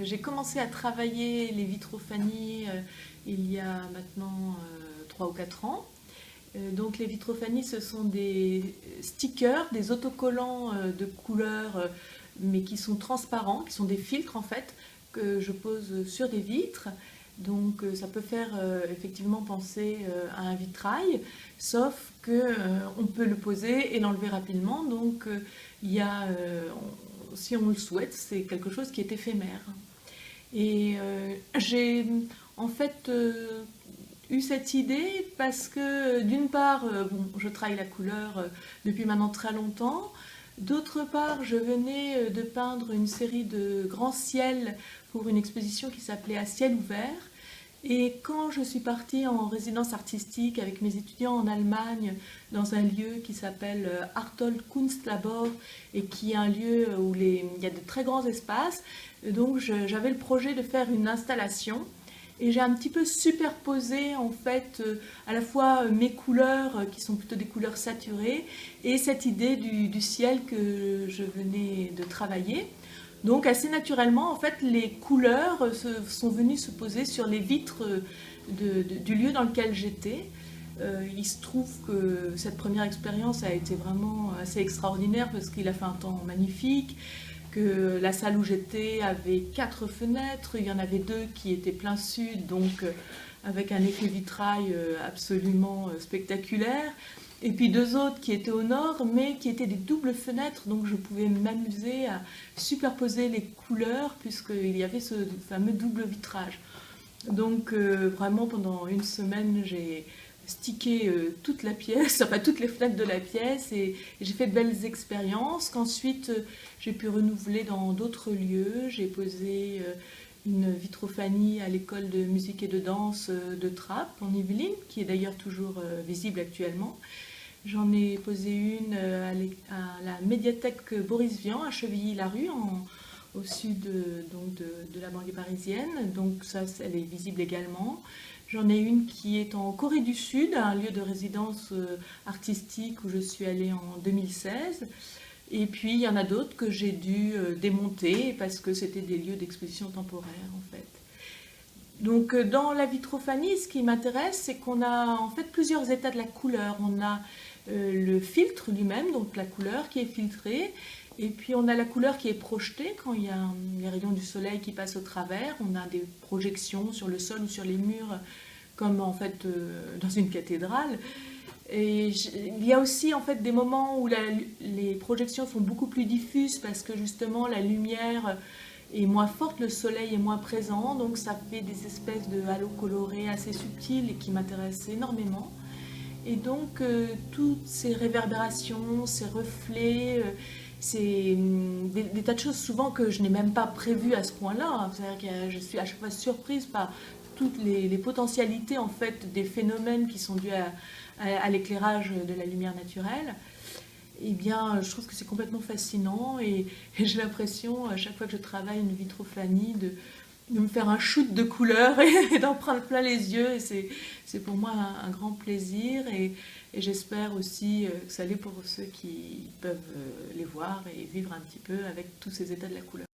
J'ai commencé à travailler les vitrophanies il y a maintenant 3 ou 4 ans. Donc les vitrophanies, ce sont des stickers, des autocollants de couleurs, mais qui sont transparents, qui sont des filtres en fait, que je pose sur des vitres. Donc ça peut faire effectivement penser à un vitrail, sauf que on peut le poser et l'enlever rapidement. Donc il y a, si on le souhaite, c'est quelque chose qui est éphémère. Et j'ai en fait eu cette idée parce que d'une part, bon, je travaille la couleur depuis maintenant très longtemps. D'autre part, je venais de peindre une série de grands ciels pour une exposition qui s'appelait À ciel ouvert. Et quand je suis partie en résidence artistique avec mes étudiants en Allemagne, dans un lieu qui s'appelle Arthold Kunstlabor, et qui est un lieu où il y a de très grands espaces, donc j'avais le projet de faire une installation. Et j'ai un petit peu superposé en fait à la fois mes couleurs qui sont plutôt des couleurs saturées et cette idée du ciel que je venais de travailler. Donc assez naturellement, en fait, les couleurs sont venues se poser sur les vitres du lieu dans lequel j'étais. Il se trouve que cette première expérience a été vraiment assez extraordinaire parce qu'il a fait un temps magnifique, que la salle où j'étais avait 4 fenêtres, il y en avait 2 qui étaient plein sud, donc avec un effet vitrail absolument spectaculaire. Et puis 2 autres qui étaient au nord, mais qui étaient des doubles fenêtres, donc je pouvais m'amuser à superposer les couleurs, puisqu'il y avait ce fameux double vitrage. Donc vraiment pendant une semaine, j'ai stické toute la pièce, enfin toutes les fenêtres de la pièce, et j'ai fait de belles expériences qu'ensuite j'ai pu renouveler dans d'autres lieux. J'ai posé une vitrophanie à l'école de musique et de danse de Trappes, en Yvelines, qui est d'ailleurs toujours visible actuellement. J'en ai posé une à la médiathèque Boris Vian à Chevilly-la-Rue, au sud donc de la banlieue parisienne. Donc ça, elle est visible également. J'en ai une qui est en Corée du Sud, un lieu de résidence artistique où je suis allée en 2016. Et puis il y en a d'autres que j'ai dû démonter parce que c'était des lieux d'exposition temporaire en fait. Donc dans la vitrophanie, ce qui m'intéresse, c'est qu'on a en fait plusieurs états de la couleur. On a le filtre lui-même, donc la couleur qui est filtrée, et puis on a la couleur qui est projetée quand il y a les rayons du soleil qui passent au travers. On a des projections sur le sol ou sur les murs, comme en fait dans une cathédrale. Et il y a aussi en fait des moments où les projections sont beaucoup plus diffuses parce que justement la lumière est moins forte, le soleil est moins présent, donc ça fait des espèces de halos colorés assez subtils et qui m'intéressent énormément. Et donc toutes ces réverbérations, ces reflets, c'est des tas de choses souvent que je n'ai même pas prévues à ce point-là. C'est-à-dire que je suis à chaque fois surprise par toutes les potentialités en fait des phénomènes qui sont dus à l'éclairage de la lumière naturelle. Eh bien, je trouve que c'est complètement fascinant et j'ai l'impression, à chaque fois que je travaille une vitrophanie, de me faire un shoot de couleurs et d'en prendre plein les yeux. Et c'est pour moi un grand plaisir et j'espère aussi que ça l'est pour ceux qui peuvent les voir et vivre un petit peu avec tous ces états de la couleur.